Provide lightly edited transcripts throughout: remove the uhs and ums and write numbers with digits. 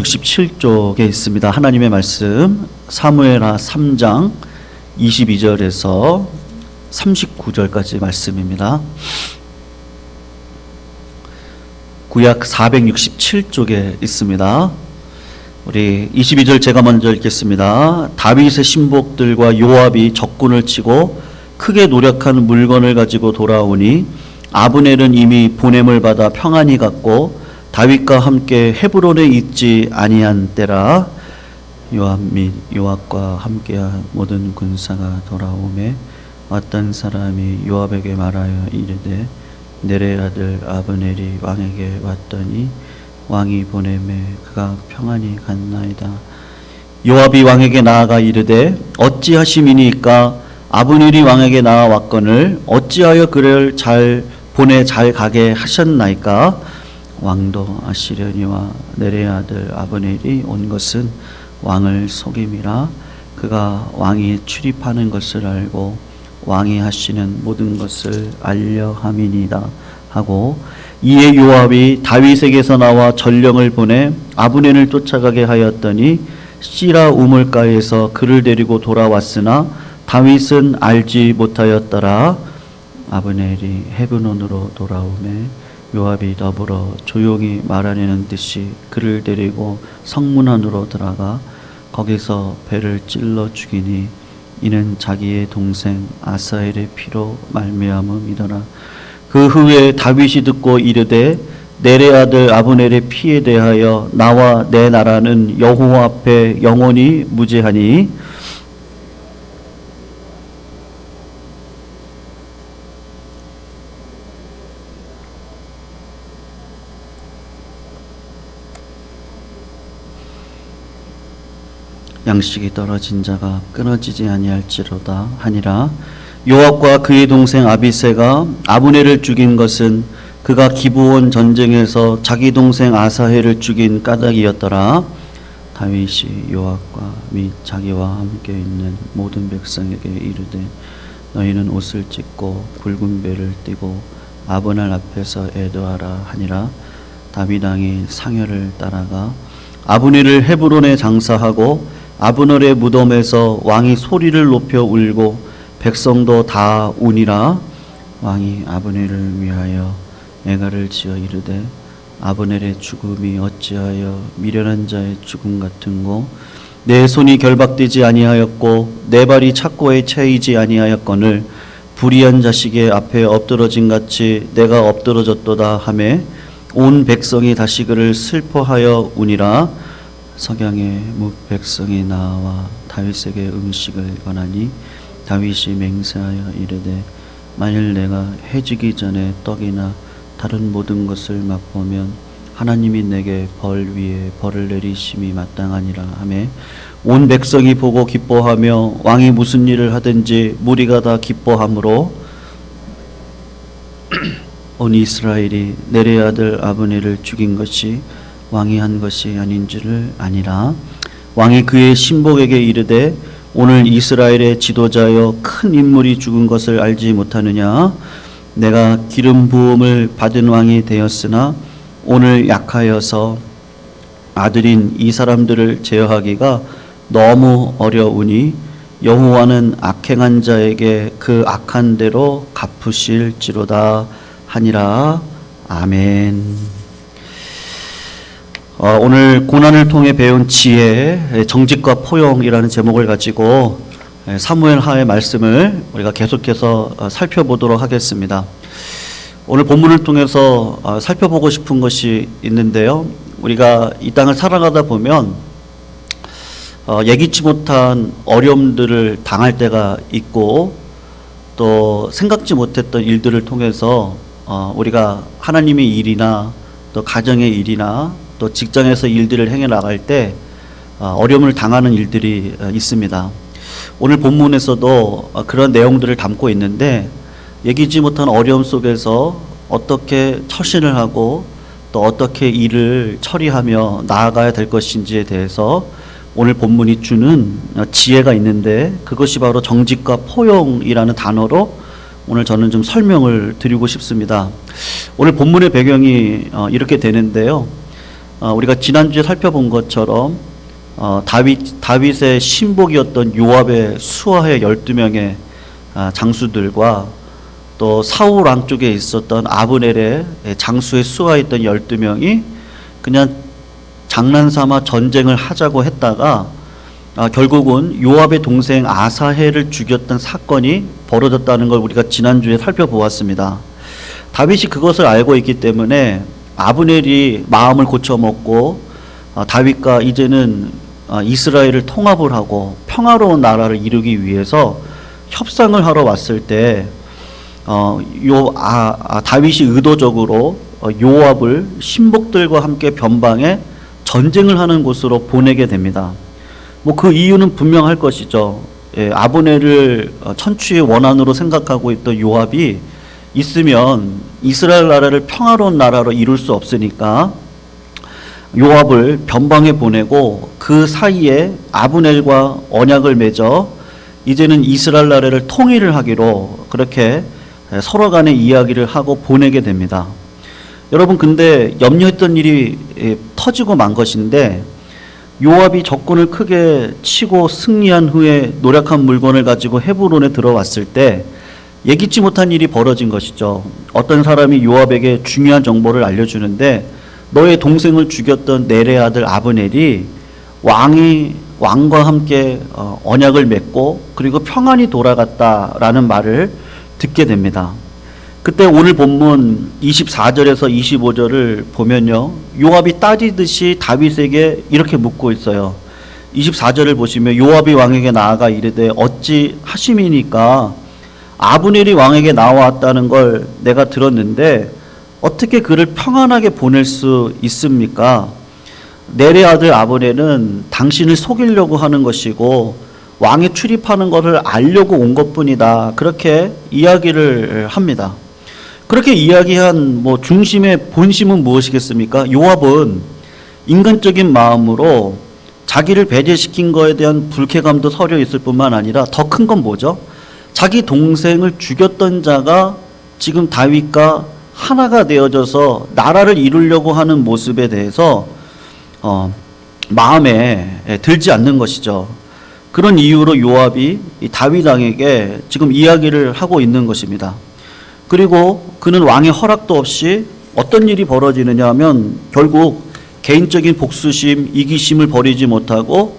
467쪽에 있습니다. 하나님의 말씀 사무엘하 3장 22절에서 39절까지 말씀입니다. 구약 467쪽에 있습니다. 우리 22절 제가 먼저 읽겠습니다. 다윗의 신복들과 요압이 적군을 치고 크게 노력한 물건을 가지고 돌아오니 아브넬은 이미 보냄을 받아 평안히 갔고 다윗과 함께 헤브론에 있지 아니한 때라. 요압 및 요압과 함께한 모든 군사가 돌아오매 어떤 사람이 요압에게 말하여 이르되 내레 아들 아브넬이 왕에게 왔더니 왕이 보내매 그가 평안히 갔나이다. 요압이 왕에게 나아가 이르되 어찌하심이니까 아브넬이 왕에게 나아왔거늘 어찌하여 그를 잘 보내 잘 가게 하셨나이까. 왕도 아시려니와 내레 아들 아브넬이 온 것은 왕을 속임이라. 그가 왕이 출입하는 것을 알고 왕이 하시는 모든 것을 알려 함이니이다 하고, 이에 요압이 다윗에게서 나와 전령을 보내 아브넬을 쫓아가게 하였더니 시라 우물가에서 그를 데리고 돌아왔으나 다윗은 알지 못하였더라. 아브넬이 헤브론으로 돌아오매 요압이 더불어 조용히 말하려는 듯이 그를 데리고 성문 안으로 들어가 거기서 배를 찔러 죽이니 이는 자기의 동생 아사엘의 피로 말미암음이더라. 그 후에 다윗이 듣고 이르되 내레 아들 아브넬의 피에 대하여 나와 내 나라는 여호와 앞에 영원히 무죄하니 양식이 떨어진 자가 끊어지지 아니할지로다 하니라. 요압과 그의 동생 아비새가 아브넬을 죽인 것은 그가 기브온 전쟁에서 자기 동생 아사헬을 죽인 까닭이었더라. 다윗이 요압과 및 자기와 함께 있는 모든 백성에게 이르되 너희는 옷을 찢고 굵은 배를 띠고 아브넬 앞에서 애도하라 하니라. 다윗 왕이 상여를 따라가 아브넬을 헤브론에 장사하고 아브넬의 무덤에서 왕이 소리를 높여 울고 백성도 다 우니라. 왕이 아브넬을 위하여 애가를 지어 이르되 아브넬의 죽음이 어찌하여 미련한 자의 죽음 같은고 내 손이 결박되지 아니하였고 내 발이 착고에 채이지 아니하였거늘 불의한 자식의 앞에 엎드러진 같이 내가 엎드러졌도다 하매 온 백성이 다시 그를 슬퍼하여 우니라. 석양에 뭇 백성이 나와 다윗에게 음식을 권하니 다윗이 맹세하여 이르되 만일 내가 해지기 전에 떡이나 다른 모든 것을 맛보면 하나님이 내게 벌 위에 벌을 내리심이 마땅하니라 하매 온 백성이 보고 기뻐하며 왕이 무슨 일을 하든지 무리가 다 기뻐하므로 온 이스라엘이 내레 아들 아브넬을 죽인 것이 왕이 한 것이 아닌지를 아니라. 왕이 그의 신복에게 이르되 오늘 이스라엘의 지도자여 큰 인물이 죽은 것을 알지 못하느냐. 내가 기름 부음을 받은 왕이 되었으나 오늘 약하여서 아들인 이 사람들을 제어하기가 너무 어려우니 여호와는 악행한 자에게 그 악한 대로 갚으실지로다 하니라. 아멘. 오늘 고난을 통해 배운 지혜, 정직과 포용이라는 제목을 가지고 사무엘하의 말씀을 우리가 계속해서 살펴보도록 하겠습니다. 오늘 본문을 통해서 살펴보고 싶은 것이 있는데요. 우리가 이 땅을 살아가다 보면 예기치 못한 어려움들을 당할 때가 있고 또 생각지 못했던 일들을 통해서 우리가 하나님의 일이나 또 가정의 일이나 또 직장에서 일들을 행해 나갈 때 어려움을 당하는 일들이 있습니다. 오늘 본문에서도 그런 내용들을 담고 있는데 예기치 못한 어려움 속에서 어떻게 처신을 하고 또 어떻게 일을 처리하며 나아가야 될 것인지에 대해서 오늘 본문이 주는 지혜가 있는데 그것이 바로 정직과 포용이라는 단어로 오늘 저는 좀 설명을 드리고 싶습니다. 오늘 본문의 배경이 이렇게 되는데요. 우리가 지난주에 살펴본 것처럼 다윗의 신복이었던 요압의 수하의 12명의 장수들과 또 사울 왕 쪽에 있었던 아브넬의 장수의 수하였던 12명이 그냥 장난삼아 전쟁을 하자고 했다가 결국은 요압의 동생 아사헬을 죽였던 사건이 벌어졌다는 걸 우리가 지난주에 살펴보았습니다. 다윗이 그것을 알고 있기 때문에 아브넬이 마음을 고쳐먹고 다윗과 이제는 이스라엘을 통합을 하고 평화로운 나라를 이루기 위해서 협상을 하러 왔을 때 다윗이 의도적으로 요압을 신복들과 함께 변방에 전쟁을 하는 곳으로 보내게 됩니다. 그 이유는 분명할 것이죠. 아브넬을 천추의 원한으로 생각하고 있던 요압이 있으면 이스라엘 나라를 평화로운 나라로 이룰 수 없으니까 요압을 변방에 보내고 그 사이에 아브넬과 언약을 맺어 이제는 이스라엘 나라를 통일을 하기로 그렇게 서로 간에 이야기를 하고 보내게 됩니다. 여러분, 근데 염려했던 일이 터지고 만 것인데 요압이 적군을 크게 치고 승리한 후에 노력한 물건을 가지고 헤브론에 들어왔을 때 예기치 못한 일이 벌어진 것이죠. 어떤 사람이 요압에게 중요한 정보를 알려주는데 너의 동생을 죽였던 넬의 아들 아브넬이 왕과 함께 언약을 맺고 그리고 평안히 돌아갔다라는 말을 듣게 됩니다. 그때 오늘 본문 24절에서 25절을 보면요, 요압이 따지듯이 다윗에게 이렇게 묻고 있어요. 24절을 보시면 요압이 왕에게 나아가 이르되 어찌 하심이니까 아브넬이 왕에게 나왔다는 걸 내가 들었는데 어떻게 그를 평안하게 보낼 수 있습니까? 넬의 아들 아브넬은 당신을 속이려고 하는 것이고 왕에 출입하는 것을 알려고 온 것뿐이다. 그렇게 이야기를 합니다. 그렇게 이야기한 중심의 본심은 무엇이겠습니까? 요압은 인간적인 마음으로 자기를 배제시킨 것에 대한 불쾌감도 서려 있을 뿐만 아니라 더 큰 건 뭐죠? 자기 동생을 죽였던 자가 지금 다윗과 하나가 되어져서 나라를 이루려고 하는 모습에 대해서 마음에 들지 않는 것이죠. 그런 이유로 요압이 다윗 왕에게 지금 이야기를 하고 있는 것입니다. 그리고 그는 왕의 허락도 없이 어떤 일이 벌어지느냐 하면 결국 개인적인 복수심, 이기심을 버리지 못하고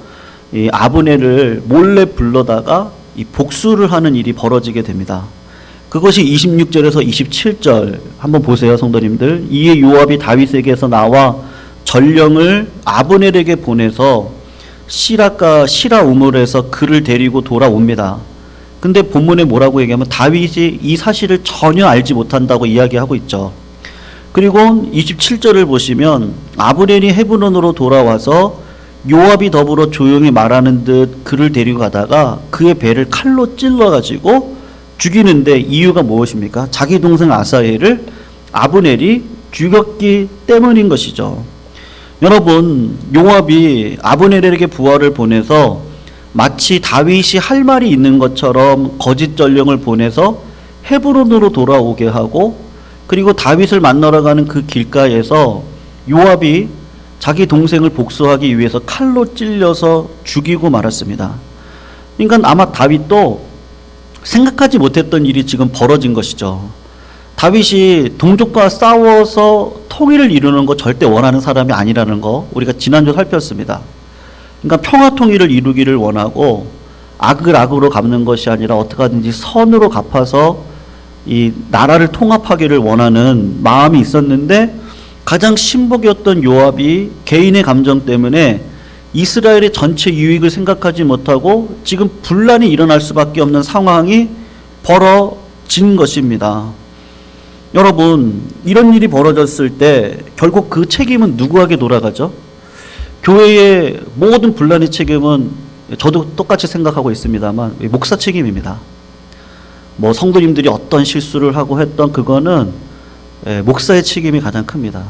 이 아브넬을 몰래 불러다가 이 복수를 하는 일이 벌어지게 됩니다. 그것이 26절에서 27절 한번 보세요, 성도님들. 이에 요압이 다윗에게서 나와 전령을 아브넬에게 보내서 시라과 시라 우물에서 그를 데리고 돌아옵니다. 근데 본문에 뭐라고 얘기하면 다윗이 이 사실을 전혀 알지 못한다고 이야기하고 있죠. 그리고 27절을 보시면 아브넬이 헤브론으로 돌아와서 요압이 더불어 조용히 말하는 듯 그를 데리고 가다가 그의 배를 칼로 찔러가지고 죽이는데 이유가 무엇입니까? 자기 동생 아사헬을 아브넬이 죽였기 때문인 것이죠. 여러분, 요압이 아브넬에게 부하를 보내서 마치 다윗이 할 말이 있는 것처럼 거짓 전령을 보내서 헤브론으로 돌아오게 하고 그리고 다윗을 만나러 가는 그 길가에서 요압이 자기 동생을 복수하기 위해서 칼로 찔려서 죽이고 말았습니다. 그러니까 아마 다윗도 생각하지 못했던 일이 지금 벌어진 것이죠. 다윗이 동족과 싸워서 통일을 이루는 거 절대 원하는 사람이 아니라는 거 우리가 지난주 살폈습니다. 그러니까 평화 통일을 이루기를 원하고 악을 악으로 갚는 것이 아니라 어떻게 하든지 선으로 갚아서 이 나라를 통합하기를 원하는 마음이 있었는데 가장 신복이었던 요압이 개인의 감정 때문에 이스라엘의 전체 유익을 생각하지 못하고 지금 분란이 일어날 수밖에 없는 상황이 벌어진 것입니다. 여러분, 이런 일이 벌어졌을 때 결국 그 책임은 누구에게 돌아가죠? 교회의 모든 분란의 책임은 저도 똑같이 생각하고 있습니다만 목사 책임입니다. 성도님들이 어떤 실수를 하고 했던 그거는 목사의 책임이 가장 큽니다.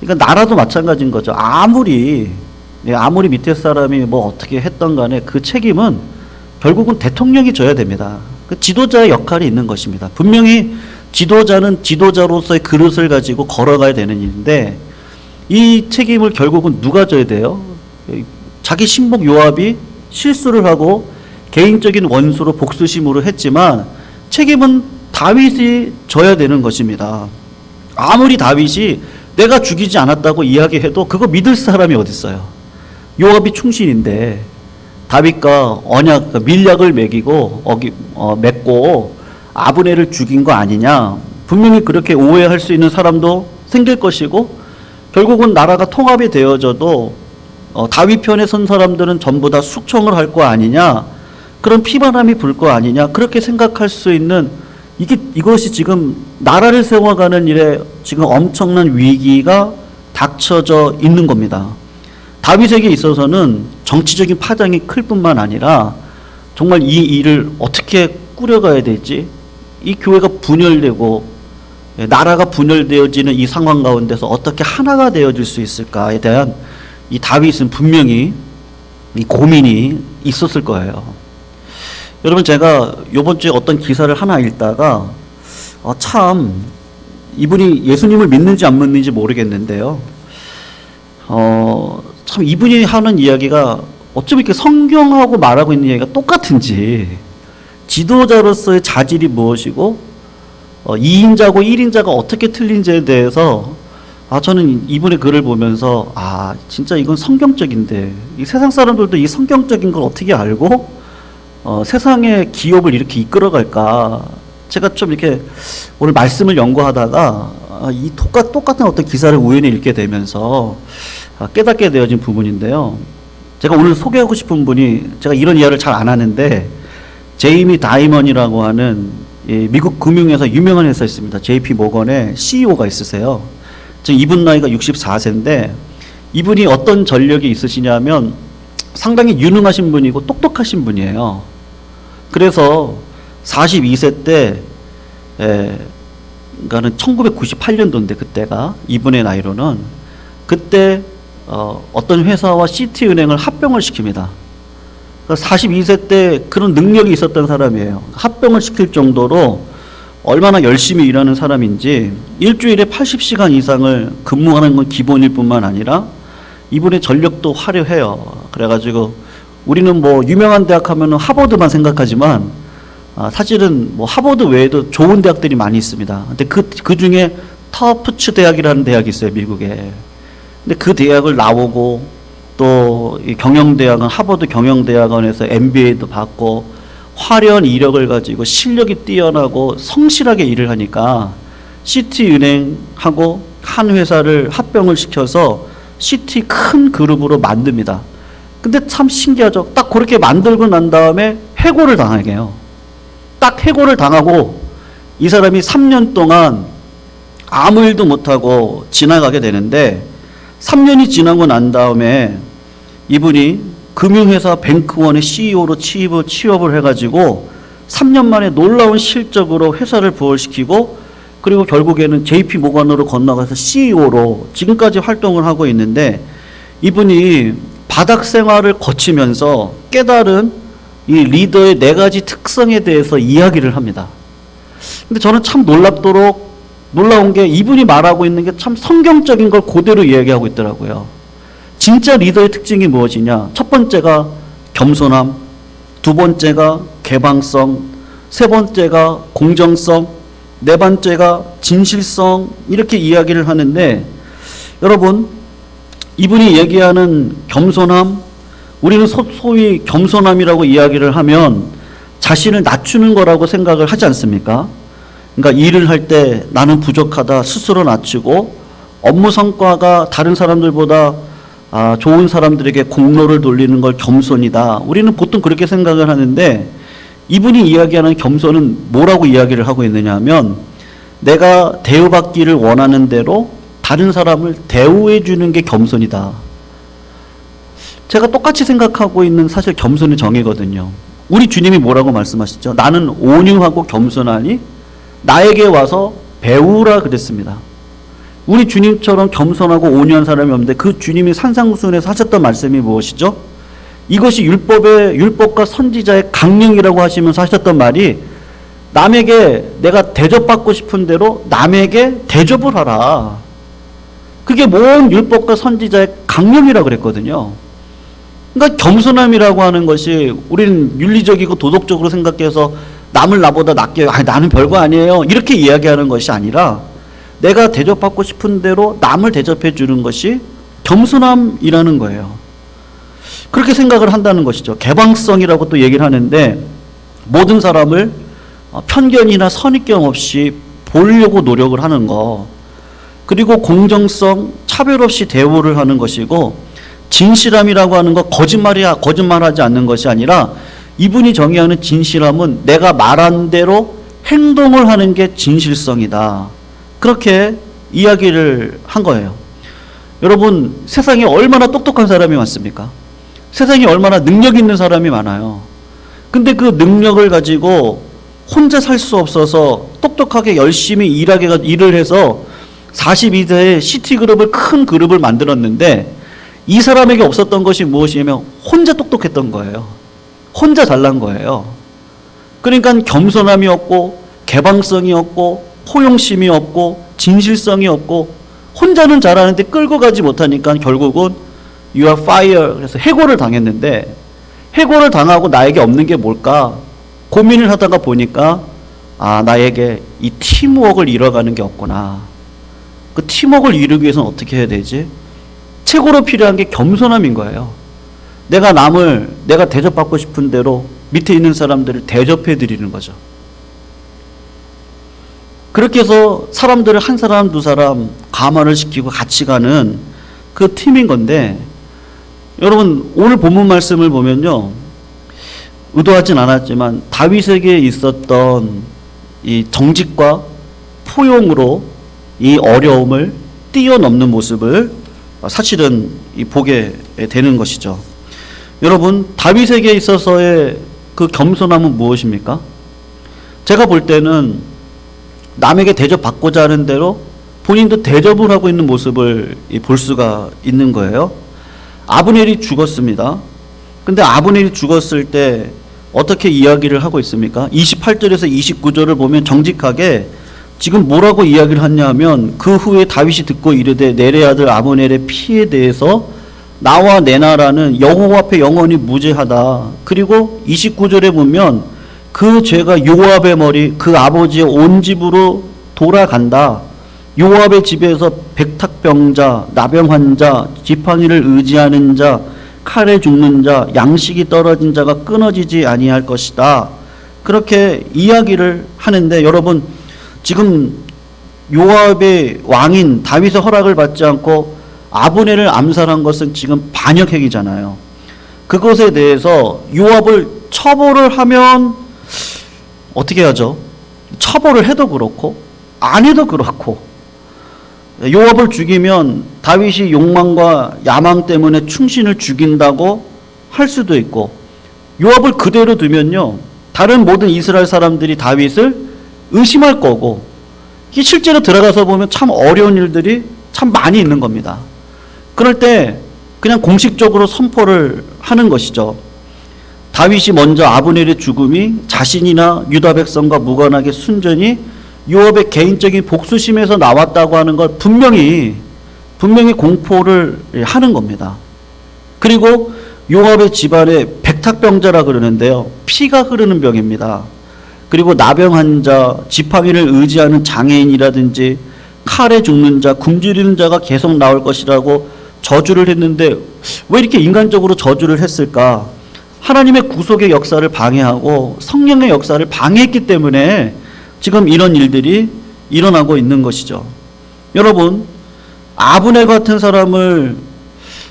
그러니까 나라도 마찬가지인 거죠. 아무리 밑에 사람이 어떻게 했던 간에 그 책임은 결국은 대통령이 져야 됩니다. 그 지도자의 역할이 있는 것입니다. 분명히 지도자는 지도자로서의 그릇을 가지고 걸어가야 되는 일인데 이 책임을 결국은 누가 져야 돼요? 자기 신복 요압이 실수를 하고 개인적인 원수로 복수심으로 했지만 책임은 다윗이 져야 되는 것입니다. 아무리 다윗이 내가 죽이지 않았다고 이야기해도 그거 믿을 사람이 어디 있어요? 요압이 충신인데 다윗과 언약, 밀약을 맺고 아브넬을 죽인 거 아니냐? 분명히 그렇게 오해할 수 있는 사람도 생길 것이고 결국은 나라가 통합이 되어져도 다윗 편에 선 사람들은 전부 다 숙청을 할 거 아니냐? 그런 피바람이 불 거 아니냐? 그렇게 생각할 수 있는 이것이 지금 나라를 세워가는 일에 지금 엄청난 위기가 닥쳐져 있는 겁니다. 다윗에게 있어서는 정치적인 파장이 클 뿐만 아니라 정말 이 일을 어떻게 꾸려가야 될지, 이 교회가 분열되고 나라가 분열되어지는 이 상황 가운데서 어떻게 하나가 되어질 수 있을까에 대한 이 다윗은 분명히 이 고민이 있었을 거예요. 여러분, 제가 이번 주에 어떤 기사를 하나 읽다가 참 이분이 예수님을 믿는지 안 믿는지 모르겠는데요. 참 이분이 하는 이야기가 어쩜 이렇게 성경하고 말하고 있는 이야기가 똑같은지, 지도자로서의 자질이 무엇이고 2인자고 1인자가 어떻게 틀린지에 대해서 저는 이분의 글을 보면서 진짜 이건 성경적인데 이 세상 사람들도 이 성경적인 걸 어떻게 알고 세상의 기업을 이렇게 이끌어갈까. 제가 좀 이렇게 오늘 말씀을 연구하다가 이 똑같은 어떤 기사를 우연히 읽게 되면서 깨닫게 되어진 부분인데요. 제가 오늘 소개하고 싶은 분이, 제가 이런 이야기를 잘 안 하는데 제이미 다이먼이라고 하는 미국 금융회사 유명한 회사 있습니다. JP 모건의 CEO가 있으세요. 지금 이분 나이가 64세인데 이분이 어떤 전력이 있으시냐면 상당히 유능하신 분이고 똑똑하신 분이에요. 그래서 42세 때, 그러니까는 1998년도인데 그때가 이분의 나이로는 그때 어떤 회사와 시티은행을 합병을 시킵니다. 42세 때 그런 능력이 있었던 사람이에요. 합병을 시킬 정도로 얼마나 열심히 일하는 사람인지 일주일에 80시간 이상을 근무하는 건 기본일 뿐만 아니라 이분의 전력도 화려해요. 그래가지고 우리는 뭐 유명한 대학 하면 하버드만 생각하지만 사실은 뭐 하버드 외에도 좋은 대학들이 많이 있습니다. 근데 그 중에 터프츠 대학이라는 대학이 있어요, 미국에. 근데 그 대학을 나오고 또 이 경영대학은 하버드 경영대학원에서 MBA도 받고 화려한 이력을 가지고 실력이 뛰어나고 성실하게 일을 하니까 시티은행하고 한 회사를 합병을 시켜서 시티 큰 그룹으로 만듭니다. 근데 참 신기하죠. 딱 그렇게 만들고 난 다음에 해고를 당하게 해요. 딱 해고를 당하고 이 사람이 3년 동안 아무 일도 못하고 지나가게 되는데 3년이 지나고 난 다음에 이분이 금융회사 뱅크원의 CEO로 취업을 해가지고 3년 만에 놀라운 실적으로 회사를 부활시키고 그리고 결국에는 JP 모건으로 건너가서 CEO로 지금까지 활동을 하고 있는데 이분이 바닥 생활을 거치면서 깨달은 이 리더의 4가지 특성에 대해서 이야기를 합니다. 근데 저는 참 놀라운 게 이분이 말하고 있는 게 참 성경적인 걸 그대로 이야기하고 있더라고요. 진짜 리더의 특징이 무엇이냐? 첫 번째가 겸손함, 두 번째가 개방성, 세 번째가 공정성, 네 번째가 진실성, 이렇게 이야기를 하는데 여러분, 이분이 얘기하는 겸손함, 우리는 소위 겸손함이라고 이야기를 하면 자신을 낮추는 거라고 생각을 하지 않습니까? 그러니까 일을 할 때 나는 부족하다 스스로 낮추고 업무 성과가 다른 사람들보다 좋은 사람들에게 공로를 돌리는 걸 겸손이다. 우리는 보통 그렇게 생각을 하는데 이분이 이야기하는 겸손은 뭐라고 이야기를 하고 있느냐 하면 내가 대우받기를 원하는 대로 다른 사람을 대우해 주는 게 겸손이다. 제가 똑같이 생각하고 있는 사실 겸손의 정의거든요. 우리 주님이 뭐라고 말씀하시죠? 나는 온유하고 겸손하니 나에게 와서 배우라 그랬습니다. 우리 주님처럼 겸손하고 온유한 사람이 없는데 그 주님이 산상수훈에서 하셨던 말씀이 무엇이죠? 이것이 율법과 선지자의 강령이라고 하시면서 하셨던 말이 남에게 내가 대접받고 싶은 대로 남에게 대접을 하라. 그게 모든 율법과 선지자의 강령이라고 그랬거든요. 그러니까 겸손함이라고 하는 것이 우리는 윤리적이고 도덕적으로 생각해서 남을 나보다 낫게 나는 별거 아니에요 이렇게 이야기하는 것이 아니라 내가 대접받고 싶은 대로 남을 대접해 주는 것이 겸손함이라는 거예요. 그렇게 생각을 한다는 것이죠. 개방성이라고 또 얘기를 하는데 모든 사람을 편견이나 선입견 없이 보려고 노력을 하는 거, 그리고 공정성, 차별 없이 대우를 하는 것이고, 진실함이라고 하는 거 거짓말하지 않는 것이 아니라 이분이 정의하는 진실함은 내가 말한 대로 행동을 하는 게 진실성이다. 그렇게 이야기를 한 거예요. 여러분, 세상에 얼마나 똑똑한 사람이 많습니까? 세상에 얼마나 능력 있는 사람이 많아요. 근데 그 능력을 가지고 혼자 살 수 없어서 똑똑하게 열심히 일을 해서 42세에 시티그룹을 큰 그룹을 만들었는데 이 사람에게 없었던 것이 무엇이냐면 혼자 똑똑했던 거예요. 혼자 잘난 거예요. 그러니까 겸손함이 없고 개방성이 없고 포용심이 없고 진실성이 없고 혼자는 잘하는데 끌고 가지 못하니까 결국은 you are fired. 그래서 해고를 당했는데 해고를 당하고 나에게 없는 게 뭘까 고민을 하다가 보니까 나에게 이 팀워크를 이뤄가는 게 없구나. 그 팀워크를 이루기 위해서는 어떻게 해야 되지? 최고로 필요한 게 겸손함인 거예요. 내가 대접받고 싶은 대로 밑에 있는 사람들을 대접해 드리는 거죠. 그렇게 해서 사람들을 한 사람 두 사람 감화를 시키고 같이 가는 그 팀인 건데, 여러분 오늘 본문 말씀을 보면요, 의도하진 않았지만 다윗에게 있었던 이 정직과 포용으로 이 어려움을 뛰어넘는 모습을 사실은 보게 되는 것이죠. 여러분, 다윗에게 있어서의 그 겸손함은 무엇입니까? 제가 볼 때는 남에게 대접받고자 하는 대로 본인도 대접을 하고 있는 모습을 볼 수가 있는 거예요. 아브넬이 죽었습니다. 근데 아브넬이 죽었을 때 어떻게 이야기를 하고 있습니까? 28절에서 29절을 보면 정직하게 지금 뭐라고 이야기를 하냐면, 그 후에 다윗이 듣고 이르되 내레 아들 아브넬의 피에 대해서 나와 내 나라는 여호와 앞에 영원히 무죄하다. 그리고 29절에 보면 그 죄가 요압의 머리 그 아버지의 온 집으로 돌아간다. 요압의 집에서 백탁병자, 나병환자, 지팡이를 의지하는 자, 칼에 죽는 자, 양식이 떨어진 자가 끊어지지 아니할 것이다. 그렇게 이야기를 하는데, 여러분 지금 요압의 왕인 다윗의 허락을 받지 않고 아브넬을 암살한 것은 지금 반역행위잖아요. 그것에 대해서 요압을 처벌을 하면 어떻게 하죠? 처벌을 해도 그렇고 안 해도 그렇고, 요압을 죽이면 다윗이 욕망과 야망 때문에 충신을 죽인다고 할 수도 있고, 요압을 그대로 두면요 다른 모든 이스라엘 사람들이 다윗을 의심할 거고, 이게 실제로 들어가서 보면 참 어려운 일들이 참 많이 있는 겁니다. 그럴 때 그냥 공식적으로 선포를 하는 것이죠. 다윗이 먼저 아브넬의 죽음이 자신이나 유다 백성과 무관하게 순전히 요압의 개인적인 복수심에서 나왔다고 하는 걸 분명히 공포를 하는 겁니다. 그리고 요압의 집안에 백탁병자라 그러는데요, 피가 흐르는 병입니다. 그리고 나병 자, 지팡이를 의지하는 장애인이라든지 칼에 죽는 자, 굶주리는 자가 계속 나올 것이라고 저주를 했는데 왜 이렇게 인간적으로 저주를 했을까? 하나님의 구속의 역사를 방해하고 성령의 역사를 방해했기 때문에 지금 이런 일들이 일어나고 있는 것이죠. 여러분, 아브넬 같은 사람을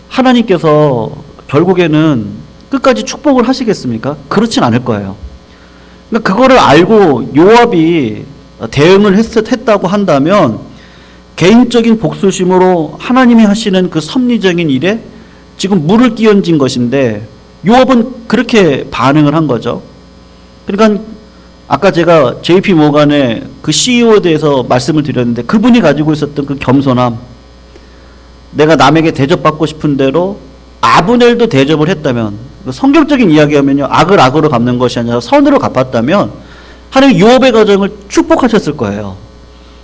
하나님께서 결국에는 끝까지 축복을 하시겠습니까? 그렇진 않을 거예요. 그러니까 그거를 알고 요압이 대응을 했다고 한다면 개인적인 복수심으로 하나님이 하시는 그 섭리적인 일에 지금 물을 끼얹은 것인데, 요압은 그렇게 반응을 한 거죠. 그러니까 아까 제가 JP 모간의 그 CEO에 대해서 말씀을 드렸는데, 그분이 가지고 있었던 그 겸손함, 내가 남에게 대접받고 싶은 대로 아브넬도 대접을 했다면, 성경적인 이야기하면요, 악을 악으로 갚는 것이 아니라 선으로 갚았다면 하나님 요압의 가정을 축복하셨을 거예요.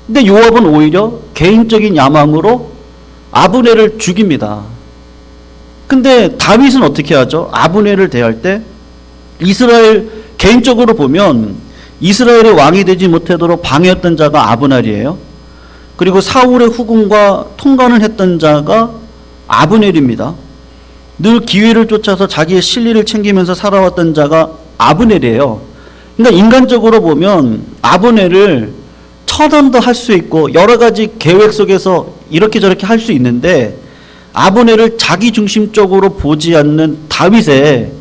근데 요압은 오히려 개인적인 야망으로 아브넬을 죽입니다. 근데 다윗은 어떻게 하죠? 아브넬을 대할 때 이스라엘 개인적으로 보면 이스라엘의 왕이 되지 못하도록 방해했던 자가 아브넬이에요. 그리고 사울의 후궁과 통관을 했던 자가 아브넬입니다. 늘 기회를 쫓아서 자기의 실리를 챙기면서 살아왔던 자가 아브넬이에요. 그러니까 인간적으로 보면 아브넬을 처단도 할 수 있고 여러 가지 계획 속에서 이렇게 저렇게 할 수 있는데 아브넬을 자기 중심적으로 보지 않는 다윗의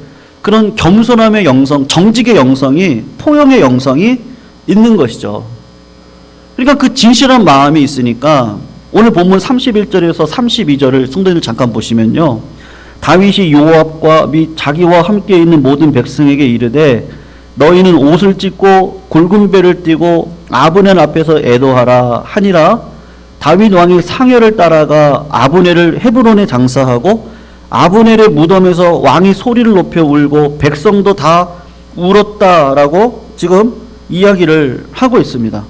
그런 겸손함의 영성, 정직의 영성이, 포용의 영성이 있는 것이죠. 그러니까 그 진실한 마음이 있으니까 오늘 본문 31절에서 32절을 성도님들 잠깐 보시면요. 다윗이 요압과 및 자기와 함께 있는 모든 백성에게 이르되 너희는 옷을 찢고 굵은 배를 띠고 아브넬 앞에서 애도하라 하니라. 다윗 왕이 상여를 따라가 아브넬을 헤브론에 장사하고 아브넬의 무덤에서 왕이 소리를 높여 울고 백성도 다 울었다라고 지금 이야기를 하고 있습니다.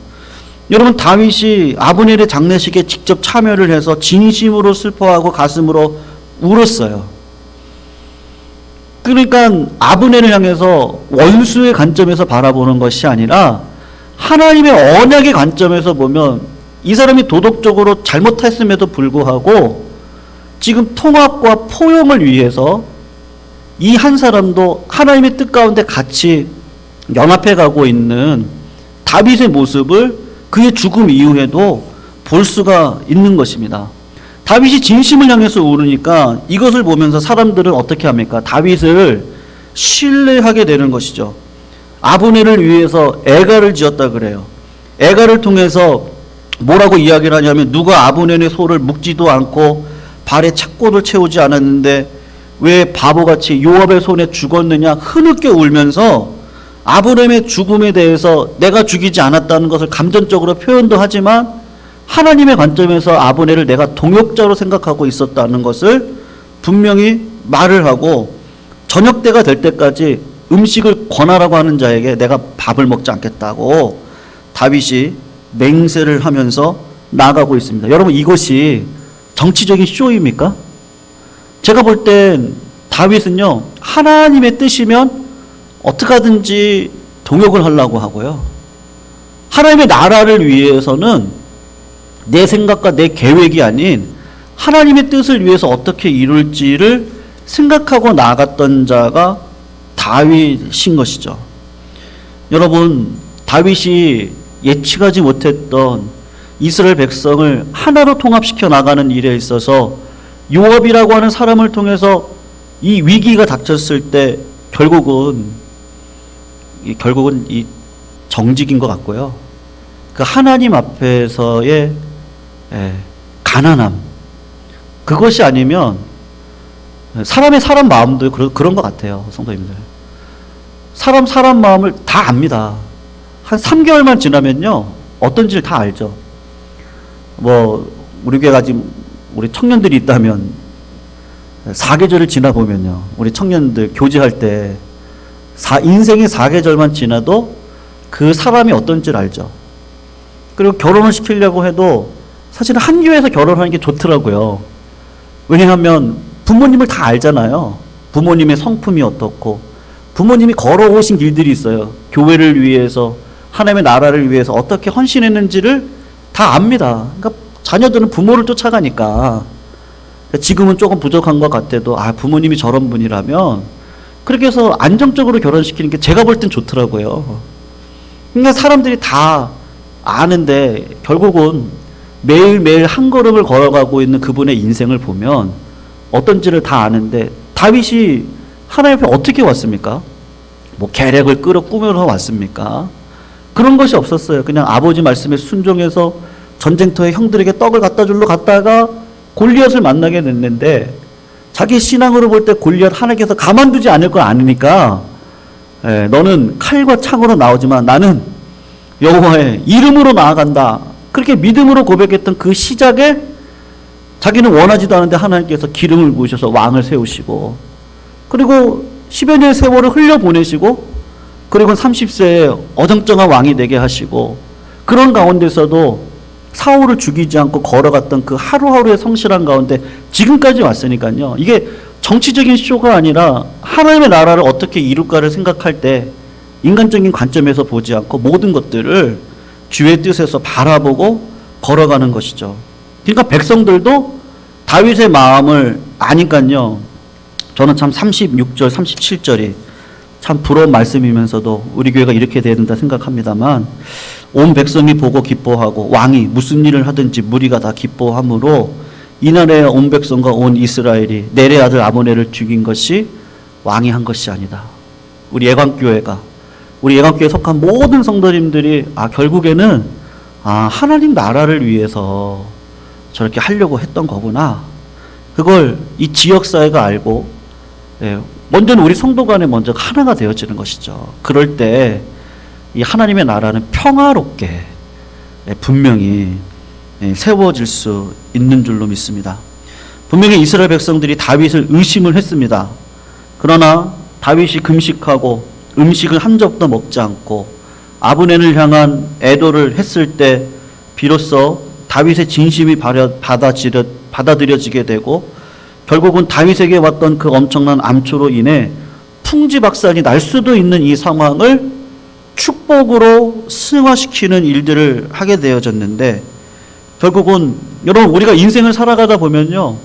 여러분, 다윗이 아브넬의 장례식에 직접 참여를 해서 진심으로 슬퍼하고 가슴으로 울었어요. 그러니까 아브넬을 향해서 원수의 관점에서 바라보는 것이 아니라 하나님의 언약의 관점에서 보면 이 사람이 도덕적으로 잘못했음에도 불구하고 지금 통합과 포용을 위해서 이 한 사람도 하나님의 뜻 가운데 같이 연합해 가고 있는 다윗의 모습을 그의 죽음 이후에도 볼 수가 있는 것입니다. 다윗이 진심을 향해서 울으니까 이것을 보면서 사람들은 어떻게 합니까? 다윗을 신뢰하게 되는 것이죠. 아브넬을 위해서 애가를 지었다 그래요. 애가를 통해서 뭐라고 이야기를 하냐면 누가 아브넬의 소를 묶지도 않고 발에 착고를 채우지 않았는데 왜 바보같이 요압의 손에 죽었느냐 흐느껴 울면서 아브넬의 죽음에 대해서 내가 죽이지 않았다는 것을 감정적으로 표현도 하지만 하나님의 관점에서 아브넬을 내가 동역자로 생각하고 있었다는 것을 분명히 말을 하고 저녁 때가 될 때까지 음식을 권하라고 하는 자에게 내가 밥을 먹지 않겠다고 다윗이 맹세를 하면서 나아가고 있습니다. 여러분, 이것이 정치적인 쇼입니까? 제가 볼 땐 다윗은요, 하나님의 뜻이면 어떻게든지 동역을 하려고 하고요. 하나님의 나라를 위해서는 내 생각과 내 계획이 아닌 하나님의 뜻을 위해서 어떻게 이룰지를 생각하고 나아갔던 자가 다윗인 것이죠. 여러분, 다윗이 예측하지 못했던 이스라엘 백성을 하나로 통합시켜 나가는 일에 있어서 요압이라고 하는 사람을 통해서 이 위기가 닥쳤을 때 결국은 이 정직인 것 같고요. 그 하나님 앞에서의 가난함, 그것이 아니면 사람 마음도 그런 것 같아요. 성도님들, 사람 마음을 다 압니다. 한 3개월만 지나면요 어떤지를 다 알죠. 뭐 우리 교회가 지금 우리 청년들이 있다면 4계절을 지나 보면요, 우리 청년들 교제할 때 인생의 4계절만 지나도 그 사람이 어떤지를 알죠. 그리고 결혼을 시키려고 해도 사실은 한 교회에서 결혼하는 게 좋더라고요. 왜냐하면 부모님을 다 알잖아요. 부모님의 성품이 어떻고 부모님이 걸어오신 길들이 있어요. 교회를 위해서, 하나님의 나라를 위해서 어떻게 헌신했는지를 다 압니다. 그러니까 자녀들은 부모를 쫓아가니까 지금은 조금 부족한 것 같아도 부모님이 저런 분이라면 그렇게 해서 안정적으로 결혼시키는 게 제가 볼 땐 좋더라고요. 그러니까 사람들이 다 아는데 결국은 매일매일 한 걸음을 걸어가고 있는 그분의 인생을 보면 어떤지를 다 아는데 다윗이 하나님 앞에 어떻게 왔습니까? 뭐 계략을 꾸며서 왔습니까? 그런 것이 없었어요. 그냥 아버지 말씀에 순종해서 전쟁터에 형들에게 떡을 갖다 주러 갔다가 골리앗을 만나게 됐는데 자기 신앙으로 볼 때 골리앗 하나님께서 가만두지 않을 걸 아니까 너는 칼과 창으로 나오지만 나는 여호와의 이름으로 나아간다. 그렇게 믿음으로 고백했던 그 시작에 자기는 원하지도 않은데 하나님께서 기름을 부으셔서 왕을 세우시고 그리고 10여 년의 세월을 흘려보내시고 그리고 30세에 어정쩡한 왕이 되게 하시고 그런 가운데서도 사울을 죽이지 않고 걸어갔던 그 하루하루의 성실한 가운데 지금까지 왔으니까요. 이게 정치적인 쇼가 아니라 하나님의 나라를 어떻게 이룰까를 생각할 때 인간적인 관점에서 보지 않고 모든 것들을 주의 뜻에서 바라보고 걸어가는 것이죠. 그러니까 백성들도 다윗의 마음을 아니까요. 저는 참 36절, 37절이 참 부러운 말씀이면서도 우리 교회가 이렇게 돼야 된다 생각합니다만, 온 백성이 보고 기뻐하고 왕이 무슨 일을 하든지 무리가 다 기뻐하므로 이날에 온 백성과 온 이스라엘이 넬의 아들 아모네를 죽인 것이 왕이 한 것이 아니다. 우리 예강교회에 속한 모든 성도님들이 결국에는 하나님 나라를 위해서 저렇게 하려고 했던 거구나. 그걸 이 지역사회가 알고, 먼저는 우리 성도 간에 먼저 하나가 되어지는 것이죠. 그럴 때 이 하나님의 나라는 평화롭게 분명히 세워질 수 있는 줄로 믿습니다. 분명히 이스라엘 백성들이 다윗을 의심을 했습니다. 그러나 다윗이 금식하고 음식을 한 접도 먹지 않고 아브넬을 향한 애도를 했을 때 비로소 다윗의 진심이 받아들여지게 되고, 결국은 다윗에게 왔던 그 엄청난 암초로 인해 풍지박산이 날 수도 있는 이 상황을 축복으로 승화시키는 일들을 하게 되어졌는데, 결국은 여러분 우리가 인생을 살아가다 보면요,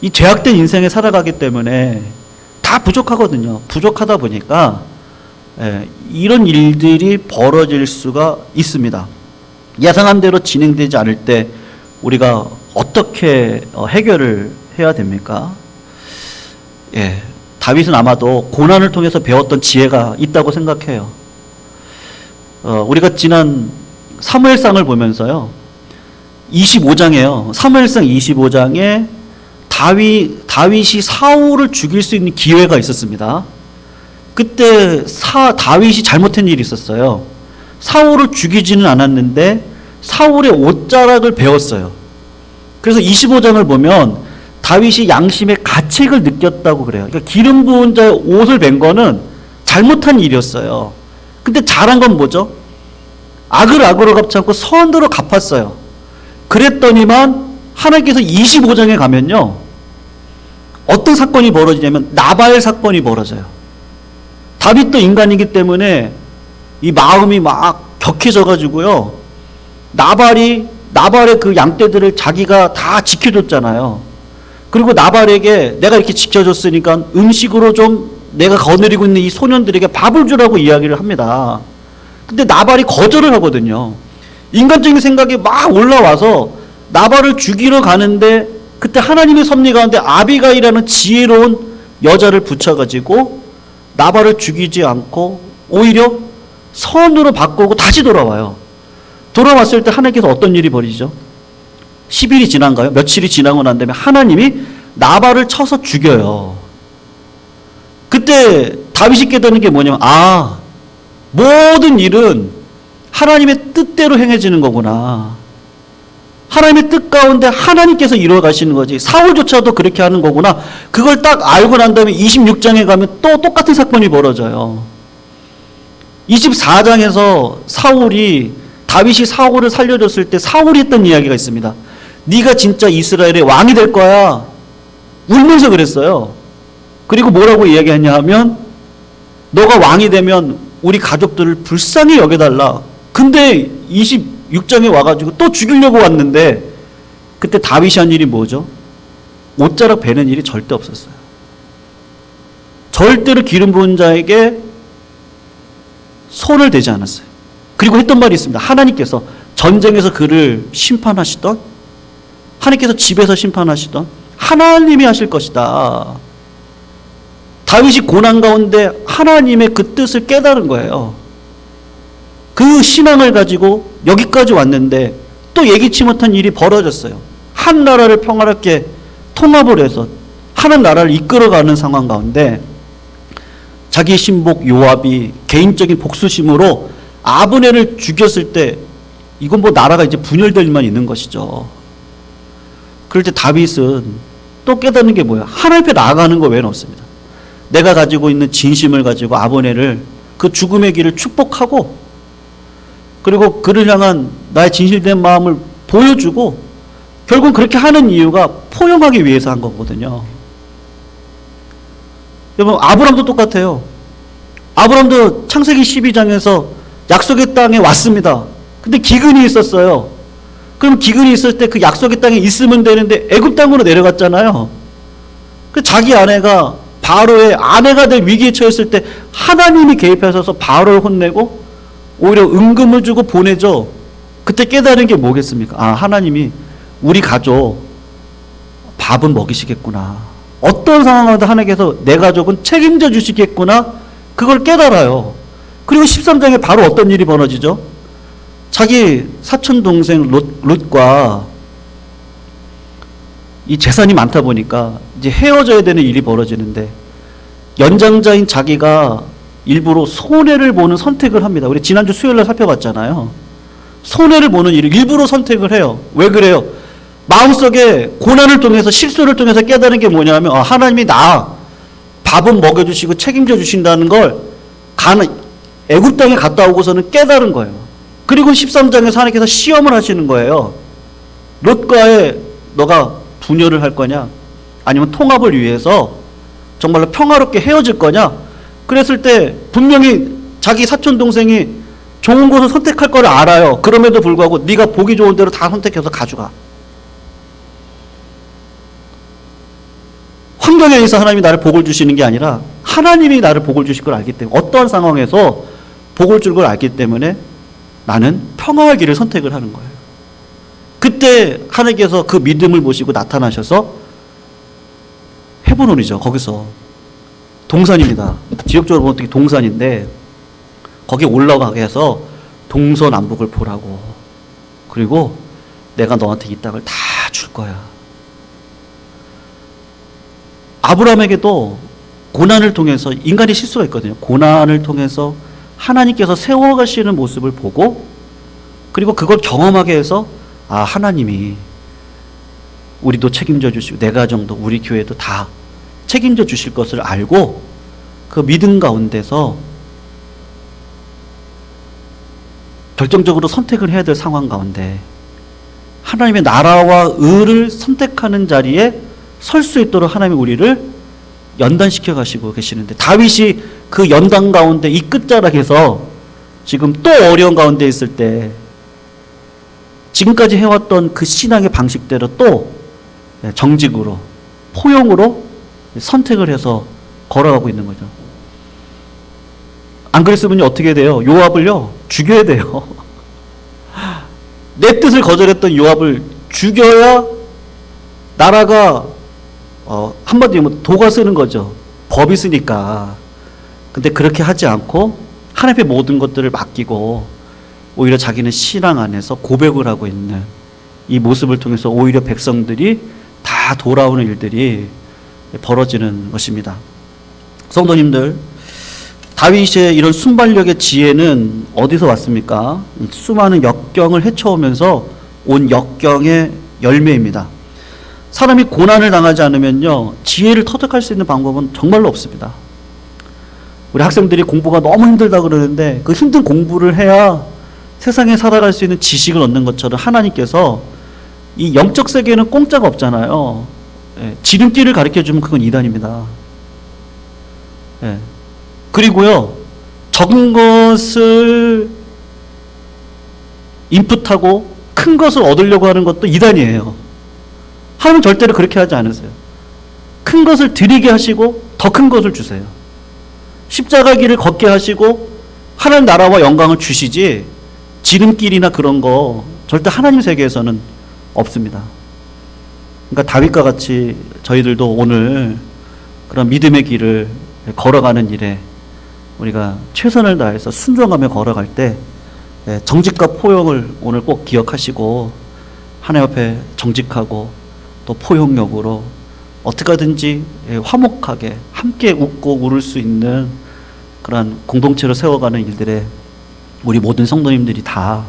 이 죄악된 인생에 살아가기 때문에 다 부족하거든요. 부족하다 보니까 이런 일들이 벌어질 수가 있습니다. 예상한 대로 진행되지 않을 때 우리가 어떻게 해결을 해야 됩니까? 다윗은 아마도 고난을 통해서 배웠던 지혜가 있다고 생각해요. 우리가 지난 사무엘상을 보면서요, 25장이에요. 사무엘상 25장에 다윗이 사울을 죽일 수 있는 기회가 있었습니다. 그때 다윗이 잘못한 일이 있었어요. 사울을 죽이지는 않았는데 사울의 옷자락을 베었어요. 그래서 25장을 보면 다윗이 양심의 가책을 느꼈다고 그래요. 그러니까 기름 부은 자의 옷을 벤 거는 잘못한 일이었어요. 근데 잘한 건 뭐죠? 악을 악으로 갚지 않고 선으로 갚았어요. 그랬더니만 하나님께서 25장에 가면요, 어떤 사건이 벌어지냐면 나발 사건이 벌어져요. 다윗도 인간이기 때문에 이 마음이 막 격해져 가지고요, 나발의 그 양떼들을 자기가 다 지켜줬잖아요. 그리고 나발에게 내가 이렇게 지켜줬으니까 음식으로 좀 내가 거느리고 있는 이 소년들에게 밥을 주라고 이야기를 합니다. 근데 나발이 거절을 하거든요. 인간적인 생각이 막 올라와서 나발을 죽이러 가는데, 그때 하나님의 섭리 가운데 아비가일이라는 지혜로운 여자를 붙여가지고 나발을 죽이지 않고 오히려 선으로 바꾸고 다시 돌아와요. 돌아왔을 때 하나님께서 어떤 일이 벌이죠? 10일이 지난가요? 며칠이 지나고 난 다음에 하나님이 나발을 쳐서 죽여요. 그때 다윗이 깨닫는 게 뭐냐면, 모든 일은 하나님의 뜻대로 행해지는 거구나. 하나님의 뜻 가운데 하나님께서 이루어 가시는 거지. 사울조차도 그렇게 하는 거구나. 그걸 딱 알고 난 다음에 26장에 가면 또 똑같은 사건이 벌어져요. 24장에서 다윗이 사울을 살려줬을 때 사울이 했던 이야기가 있습니다. 네가 진짜 이스라엘의 왕이 될 거야. 울면서 그랬어요. 그리고 뭐라고 이야기했냐 하면, 너가 왕이 되면 우리 가족들을 불쌍히 여겨달라. 근데 26장에 와가지고 또 죽이려고 왔는데, 그때 다윗이 한 일이 뭐죠? 옷자락 베는 일이 절대 없었어요. 절대로 기름 부은 자에게 손을 대지 않았어요. 그리고 했던 말이 있습니다. 하나님께서 전쟁에서 그를 심판하시던, 하나님께서 집에서 심판하시던 하나님이 하실 것이다. 다윗이 고난 가운데 하나님의 그 뜻을 깨달은 거예요. 그 신앙을 가지고 여기까지 왔는데 또 예기치 못한 일이 벌어졌어요. 한 나라를 평화롭게 통합을 해서 하는 나라를 이끌어가는 상황 가운데 자기 신복 요압이 개인적인 복수심으로 아브넬을 죽였을 때, 이건 뭐 나라가 이제 분열될 일만 있는 것이죠. 그럴 때 다윗은 또 깨닫는 게 뭐예요? 하나님 앞에 나아가는 거 외에는 없습니다. 내가 가지고 있는 진심을 가지고 아브넬을 그 죽음의 길을 축복하고, 그리고 그를 향한 나의 진실된 마음을 보여주고 결국 그렇게 하는 이유가 포용하기 위해서 한 거거든요. 여러분, 아브람도 똑같아요. 아브람도 창세기 12장에서 약속의 땅에 왔습니다. 근데 기근이 있었어요. 그럼 기근이 있을 때 그 약속의 땅에 있으면 되는데 애굽 땅으로 내려갔잖아요. 그 자기 아내가 바로의 아내가 될 위기에 처했을 때 하나님이 개입하셔서 바로를 혼내고 오히려 은금을 주고 보내죠. 그때 깨달은 게 뭐겠습니까? 아, 하나님이 우리 가족 밥은 먹이시겠구나. 어떤 상황에도 하나님께서 내 가족은 책임져 주시겠구나. 그걸 깨달아요. 그리고 13장에 바로 어떤 일이 벌어지죠? 자기 사촌 동생 롯과 이 재산이 많다 보니까 이제 헤어져야 되는 일이 벌어지는데 연장자인 자기가 일부러 손해를 보는 선택을 합니다. 우리 지난주 수요일날 살펴봤잖아요. 손해를 보는 일을 일부러 선택을 해요. 왜 그래요? 마음속에 고난을 통해서 실수를 통해서 깨달은 게 뭐냐면 하나님이 나 밥은 먹여주시고 책임져 주신다는 걸 애굽 땅에 갔다 오고서는 깨달은 거예요. 그리고 13장에서 하나님께서 시험을 하시는 거예요. 롯과의 너가 분열을 할 거냐? 아니면 통합을 위해서 정말로 평화롭게 헤어질 거냐? 그랬을 때 분명히 자기 사촌 동생이 좋은 곳을 선택할 걸 알아요. 그럼에도 불구하고 네가 보기 좋은 대로 다 선택해서 가져가. 환경에 의해서 하나님이 나를 복을 주시는 게 아니라 하나님이 나를 복을 주실 걸 알기 때문에 어떠한 상황에서 복을 줄 걸 알기 때문에 나는 평화의 길을 선택을 하는 거예요. 그때 하나님께서 그 믿음을 보시고 나타나셔서 헤브론이죠. 거기서 동산입니다. 지역적으로 보면 어떻게 동산인데 거기 올라가게 해서 동서남북을 보라고. 그리고 내가 너한테 이 땅을 다 줄 거야. 아브라함에게도 고난을 통해서 인간의 실수가 있거든요. 고난을 통해서 하나님께서 세워가시는 모습을 보고 그리고 그걸 경험하게 해서 아, 하나님이 우리도 책임져 주시고 내 가정도 우리 교회도 다 책임져 주실 것을 알고 그 믿음 가운데서 결정적으로 선택을 해야 될 상황 가운데 하나님의 나라와 의를 선택하는 자리에 설 수 있도록 하나님이 우리를 연단시켜 가시고 계시는데 다윗이 그 연단 가운데 이 끝자락에서 지금 또 어려운 가운데 있을 때 지금까지 해왔던 그 신앙의 방식대로 또 정직으로 포용으로 선택을 해서 걸어가고 있는 거죠. 안 그랬으면 어떻게 돼요? 요압을요 죽여야 돼요. 내 뜻을 거절했던 요압을 죽여야 나라가 한마디로 뭐 도가 쓰는 거죠. 법이 쓰니까. 근데 그렇게 하지 않고 하나님의 모든 것들을 맡기고 오히려 자기는 신앙 안에서 고백을 하고 있는 이 모습을 통해서 오히려 백성들이 다 돌아오는 일들이 벌어지는 것입니다. 성도님들, 다윗의 이런 순발력의 지혜는 어디서 왔습니까? 수많은 역경을 헤쳐오면서 온 역경의 열매입니다. 사람이 고난을 당하지 않으면요, 지혜를 터득할 수 있는 방법은 정말로 없습니다. 우리 학생들이 공부가 너무 힘들다 그러는데 그 힘든 공부를 해야 세상에 살아갈 수 있는 지식을 얻는 것처럼 하나님께서 이 영적 세계에는 공짜가 없잖아요. 지름길을 가르쳐주면 그건 이단입니다. 그리고요, 적은 것을 인풋하고 큰 것을 얻으려고 하는 것도 이단이에요. 하나님은 절대로 그렇게 하지 않으세요. 큰 것을 드리게 하시고 더 큰 것을 주세요. 십자가 길을 걷게 하시고 하나님 나라와 영광을 주시지 지름길이나 그런 거 절대 하나님 세계에서는 없습니다. 그러니까 다윗과 같이 저희들도 오늘 그런 믿음의 길을 걸어가는 일에 우리가 최선을 다해서 순종하며 걸어갈 때 정직과 포용을 오늘 꼭 기억하시고 하나님 앞에 정직하고 또 포용력으로 어떻게 하든지 화목하게 함께 웃고 울을 수 있는 그런 공동체를 세워가는 일들에 우리 모든 성도님들이 다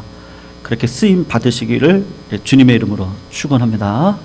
그렇게 쓰임 받으시기를 주님의 이름으로 축원합니다.